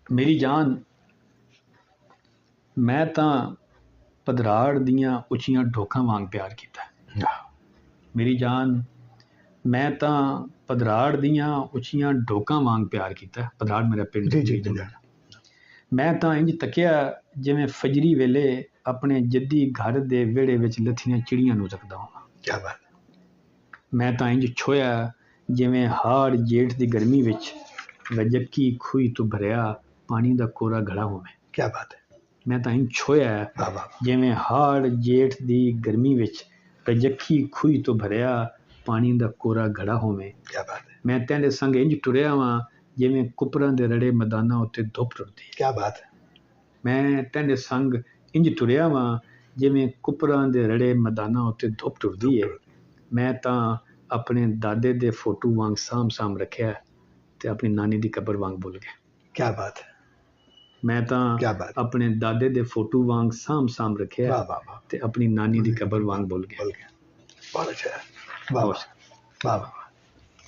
मेरी जान मैं तां पधराड़ दियां उच्चियां ढोखां वांग प्यार कीता। मेरी जान मैं तां पधराड़ दियां उच्चियां ढोखां वांग प्यार कीता। पधराड़ मेरा पिंड जी जी मेरी जी। जम्मू। मैं तां इंज तकिया जिवें फजरी वेले अपने जद्दी घर दे विहड़े विच लथियां चिड़ियां नूं तकदा होवां। क्या बात। मैं तां इंज छोया जिवें हाड़ जेठ दी गर्मी विच रजक्की खूही तो भरिया पानी दा कोरा घड़ा होवे। क्या बात है। मैं तां इंज छोया वाह वाह। जिवें हाड़ जेठ दी गर्मी विच रजक्की खूही तो भरिया पानी दा कोरा घड़ा होवे। क्या बात है। मैं तेरे संग इंज टुरिया वां जिवें कुपरां दे रड़े मैदानां उत्ते धुप टुरदी है। क्या बात है। मैं तेरे संग इंज टुरिया वां जिवें कुपरां दे रड़े मैदानां उत्ते धुप टुरदी है। मैं तां अपने दादे दे फोटू वांग साम साम रखिया ते अपनी नानी दी कबर वांग भुल गया। क्या बात है। मैं तां क्या बात है। अपने दादे दे फोटू वांग साम साम रखिया वाह वाह वाह। ते अपनी नानी दी कबर वांग भुल गया। बहुत अच्छा है। वाह वाह वाह वाह।